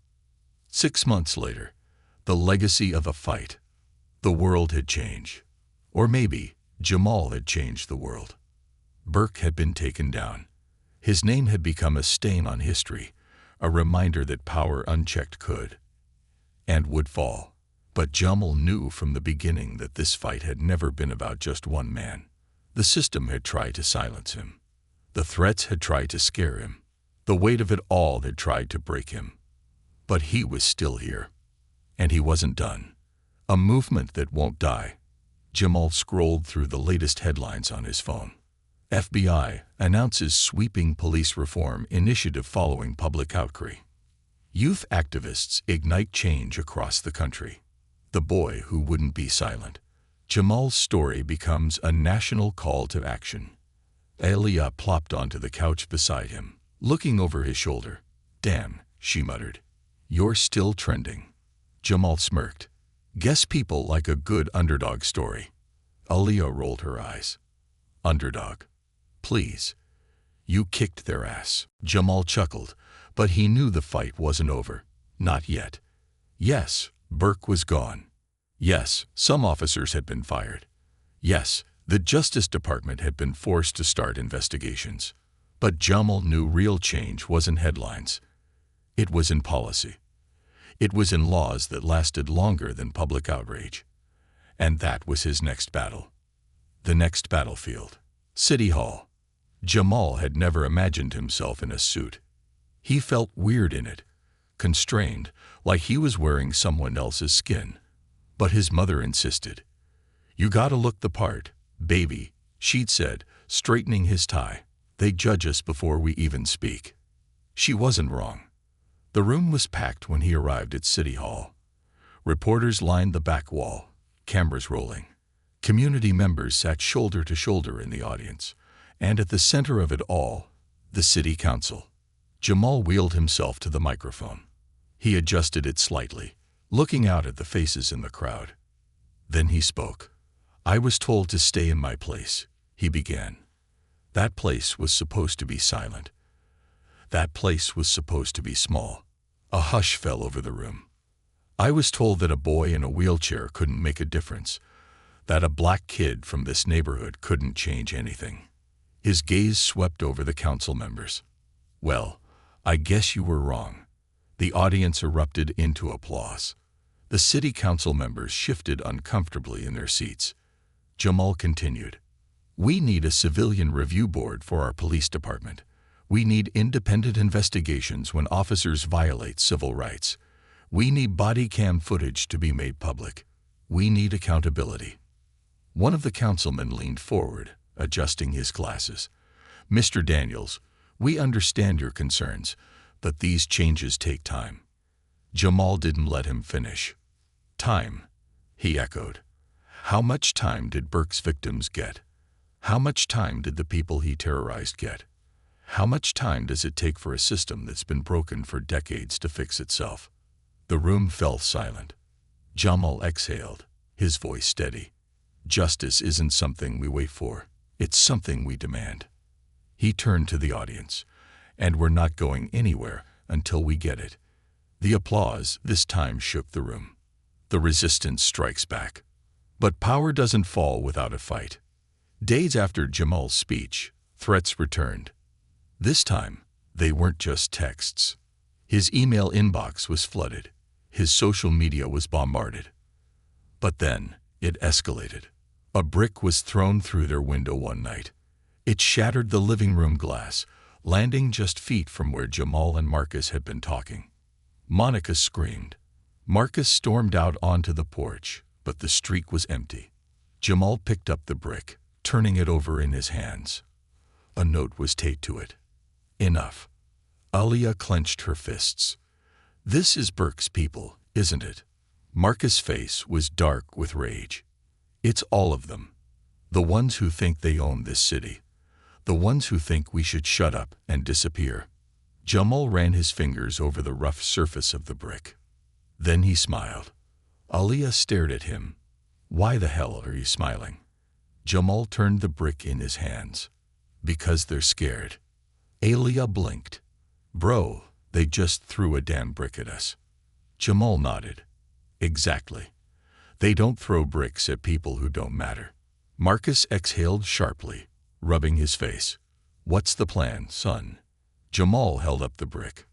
6 months later, the legacy of a fight. The world had changed. Or maybe Jamal had changed the world. Burke had been taken down. His name had become a stain on history, a reminder that power unchecked could and would fall. But Jamal knew from the beginning that this fight had never been about just one man. The system had tried to silence him. The threats had tried to scare him. The weight of it all had tried to break him. But he was still here. And he wasn't done. A movement that won't die. Jamal scrolled through the latest headlines on his phone. FBI announces sweeping police reform initiative following public outcry. Youth activists ignite change across the country. The boy who wouldn't be silent. Jamal's story becomes a national call to action. Aliyah plopped onto the couch beside him, looking over his shoulder. "Damn," she muttered. "You're still trending." Jamal smirked. "Guess people like a good underdog story." Aliyah rolled her eyes. "Underdog? Please. You kicked their ass." Jamal chuckled, but he knew the fight wasn't over. Not yet. Yes, Burke was gone. Yes, some officers had been fired. Yes, the Justice Department had been forced to start investigations. But Jamal knew real change wasn't headlines. It was in policy. It was in laws that lasted longer than public outrage. And that was his next battle. The next battlefield. City Hall. Jamal had never imagined himself in a suit. He felt weird in it, constrained, like he was wearing someone else's skin. But his mother insisted. "You gotta look the part, baby," she'd said, straightening his tie. "They judge us before we even speak." She wasn't wrong. The room was packed when he arrived at City Hall. Reporters lined the back wall, cameras rolling. Community members sat shoulder to shoulder in the audience. And at the center of it all, the city council. Jamal wheeled himself to the microphone. He adjusted it slightly, looking out at the faces in the crowd. Then he spoke. "I was told to stay in my place," he began. That place was supposed to be silent. That place was supposed to be small. A hush fell over the room. "I was told that a boy in a wheelchair couldn't make a difference, that a black kid from this neighborhood couldn't change anything." His gaze swept over the council members. "Well, I guess you were wrong." The audience erupted into applause. The city council members shifted uncomfortably in their seats. Jamal continued. "We need a civilian review board for our police department. We need independent investigations when officers violate civil rights. We need body cam footage to be made public. We need accountability." One of the councilmen leaned forward, adjusting his glasses. "Mr. Daniels, we understand your concerns, but these changes take time." Jamal didn't let him finish. "Time," he echoed. "How much time did Burke's victims get? How much time did the people he terrorized get? How much time does it take for a system that's been broken for decades to fix itself?" The room fell silent. Jamal exhaled, his voice steady. "Justice isn't something we wait for. It's something we demand." He turned to the audience. "And we're not going anywhere until we get it." The applause this time shook the room. The resistance strikes back. But power doesn't fall without a fight. Days after Jamal's speech, threats returned. This time, they weren't just texts. His email inbox was flooded. His social media was bombarded. But then, it escalated. A brick was thrown through their window one night. It shattered the living room glass, landing just feet from where Jamal and Marcus had been talking. Monica screamed. Marcus stormed out onto the porch, but the street was empty. Jamal picked up the brick, turning it over in his hands. A note was taped to it. "Enough." Aliyah clenched her fists. "This is Burke's people, isn't it?" Marcus' face was dark with rage. "It's all of them. The ones who think they own this city. The ones who think we should shut up and disappear." Jamal ran his fingers over the rough surface of the brick. Then he smiled. Aliyah stared at him. "Why the hell are you smiling?" Jamal turned the brick in his hands. "Because they're scared." Aliyah blinked. "Bro, they just threw a damn brick at us." Jamal nodded. "Exactly. They don't throw bricks at people who don't matter." Marcus exhaled sharply, rubbing his face. "What's the plan, son?" Jamal held up the brick.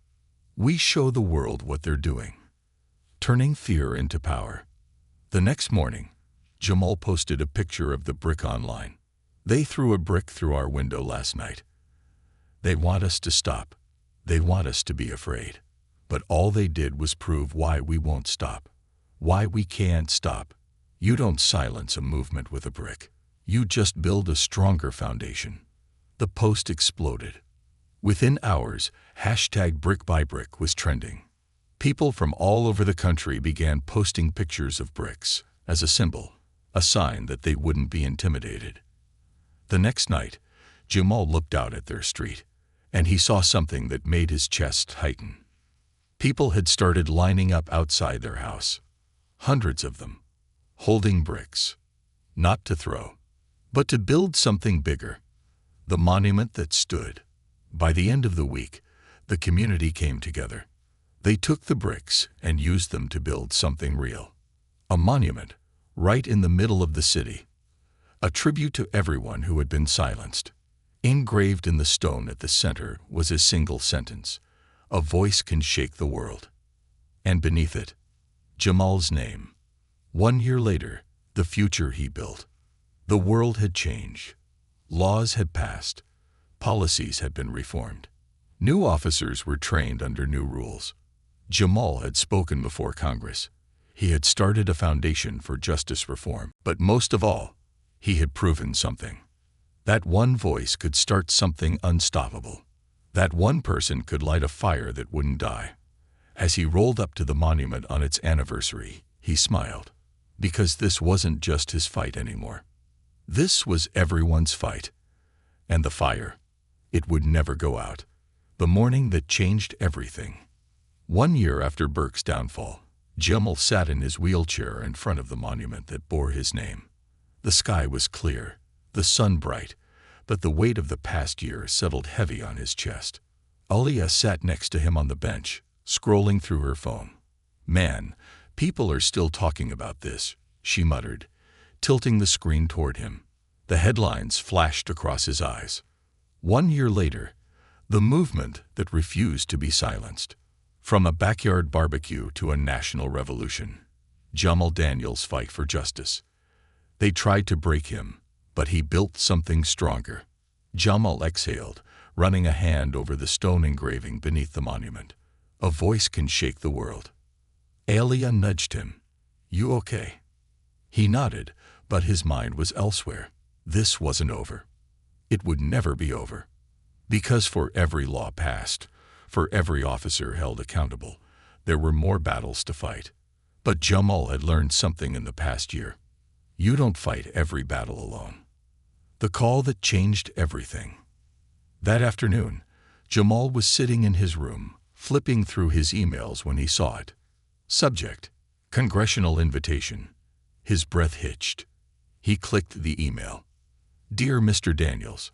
"We show the world what they're doing. Turning fear into power. The next morning, Jamal posted a picture of the brick online. "They threw a brick through our window last night. They want us to stop. They want us to be afraid. But all they did was prove why we won't stop. Why we can't stop. You don't silence a movement with a brick. You just build a stronger foundation." The post exploded. Within hours, #BrickByBrick was trending. People from all over the country began posting pictures of bricks as a symbol, a sign that they wouldn't be intimidated. The next night, Jamal looked out at their street, and he saw something that made his chest tighten. People had started lining up outside their house, hundreds of them, holding bricks, not to throw, but to build something bigger, the monument that stood. By the end of the week, the community came together. They took the bricks and used them to build something real. A monument, right in the middle of the city. A tribute to everyone who had been silenced. Engraved in the stone at the center was a single sentence: "A voice can shake the world." And beneath it, Jamal's name. 1 year later, the future he built. The world had changed. Laws had passed. Policies had been reformed. New officers were trained under new rules. Jamal had spoken before Congress. He had started a foundation for justice reform. But most of all, he had proven something. That one voice could start something unstoppable. That one person could light a fire that wouldn't die. As he rolled up to the monument on its anniversary, he smiled. Because this wasn't just his fight anymore. This was everyone's fight. And the fire, it would never go out. The morning that changed everything. 1 year after Burke's downfall, Jamal sat in his wheelchair in front of the monument that bore his name. The sky was clear, the sun bright, but the weight of the past year settled heavy on his chest. Aliyah sat next to him on the bench, scrolling through her phone. "Man, people are still talking about this," she muttered, tilting the screen toward him. The headlines flashed across his eyes. 1 year later, the movement that refused to be silenced. From a backyard barbecue to a national revolution. Jamal Daniels' fight for justice. They tried to break him, but he built something stronger. Jamal exhaled, running a hand over the stone engraving beneath the monument. "A voice can shake the world." Aliyah nudged him. "You okay?" He nodded, but his mind was elsewhere. This wasn't over. It would never be over. Because for every law passed, for every officer held accountable, there were more battles to fight. But Jamal had learned something in the past year. You don't fight every battle alone. The call that changed everything. That afternoon, Jamal was sitting in his room, flipping through his emails when he saw it. Subject: Congressional invitation. His breath hitched. He clicked the email. "Dear Mr. Daniels,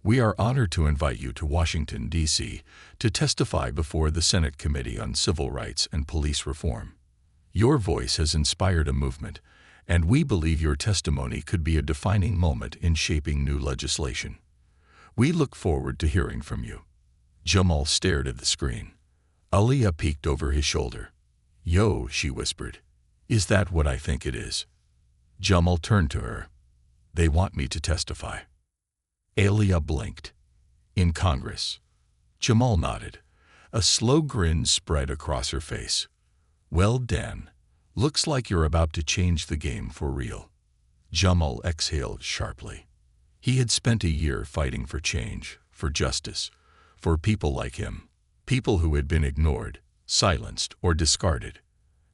we are honored to invite you to Washington, D.C. to testify before the Senate Committee on Civil Rights and Police Reform. Your voice has inspired a movement, and we believe your testimony could be a defining moment in shaping new legislation. We look forward to hearing from you." Jamal stared at the screen. Aliyah peeked over his shoulder. "Yo," she whispered. "Is that what I think it is?" Jamal turned to her. "They want me to testify." Aliyah blinked. "In Congress?" Jamal nodded. A slow grin spread across her face. "Well, Dan, looks like you're about to change the game for real." Jamal exhaled sharply. He had spent a year fighting for change, for justice, for people like him, people who had been ignored, silenced, or discarded.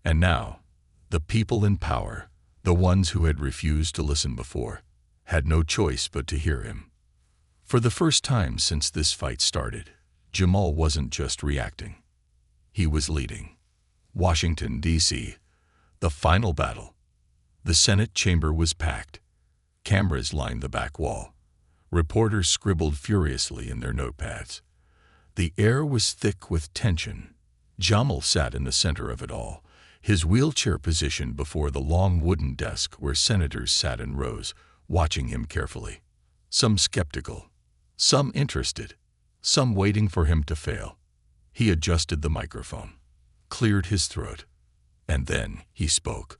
And now, the people in power, the ones who had refused to listen before, had no choice but to hear him. For the first time since this fight started, Jamal wasn't just reacting. He was leading. Washington, D.C., the final battle. The Senate chamber was packed. Cameras lined the back wall. Reporters scribbled furiously in their notepads. The air was thick with tension. Jamal sat in the center of it all, his wheelchair positioned before the long wooden desk where senators sat in rows, watching him carefully. Some skeptical, some interested, some waiting for him to fail. He adjusted the microphone, cleared his throat, and then he spoke.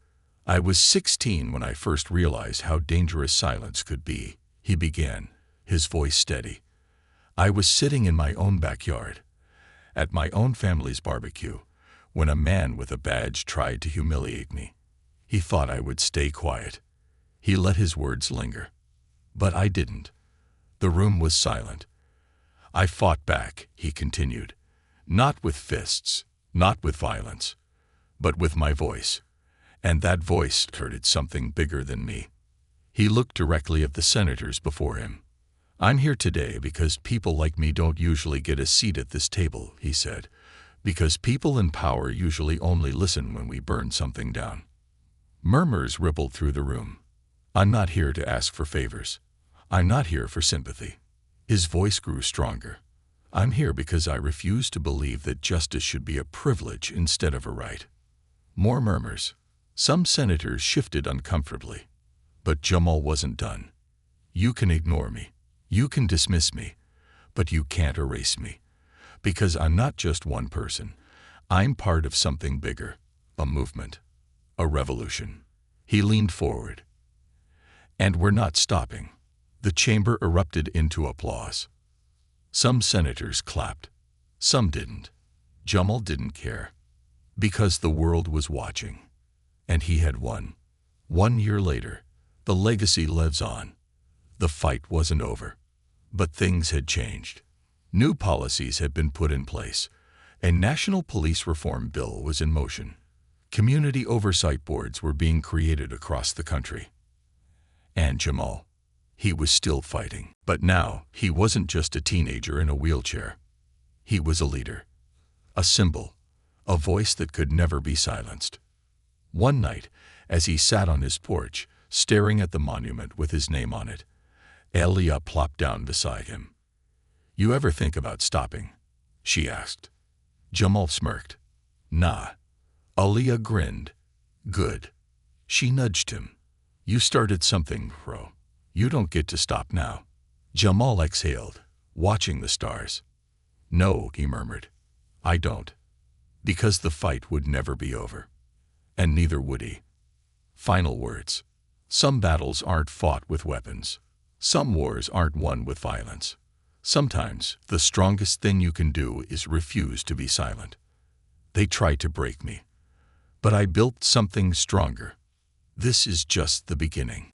I was 16 when I first realized how dangerous silence could be, he began, his voice steady. I was sitting in my own backyard, at my own family's barbecue, when a man with a badge tried to humiliate me. He thought I would stay quiet. He let his words linger. But I didn't. The room was silent. I fought back, he continued, not with fists, not with violence, but with my voice. And that voice asserted something bigger than me. He looked directly at the senators before him. I'm here today because people like me don't usually get a seat at this table, he said, because people in power usually only listen when we burn something down. Murmurs rippled through the room. I'm not here to ask for favors. I'm not here for sympathy. His voice grew stronger. I'm here because I refuse to believe that justice should be a privilege instead of a right. More murmurs. Some senators shifted uncomfortably. But Jamal wasn't done. You can ignore me. You can dismiss me. But you can't erase me. Because I'm not just one person. I'm part of something bigger. A movement. A revolution. He leaned forward. And we're not stopping. The chamber erupted into applause. Some senators clapped. Some didn't. Jamal didn't care. Because the world was watching. And he had won. 1 year later, the legacy lives on. The fight wasn't over. But things had changed. New policies had been put in place. A national police reform bill was in motion. Community oversight boards were being created across the country. And Jamal, he was still fighting. But now, he wasn't just a teenager in a wheelchair. He was a leader. A symbol. A voice that could never be silenced. One night, as he sat on his porch, staring at the monument with his name on it, Elia plopped down beside him. You ever think about stopping? She asked. Jamal smirked. Nah. Elia grinned. Good. She nudged him. You started something, bro. You don't get to stop now. Jamal exhaled, watching the stars. No, he murmured. I don't. Because the fight would never be over. And neither would he. Final words. Some battles aren't fought with weapons. Some wars aren't won with violence. Sometimes, the strongest thing you can do is refuse to be silent. They tried to break me. But I built something stronger. This is just the beginning.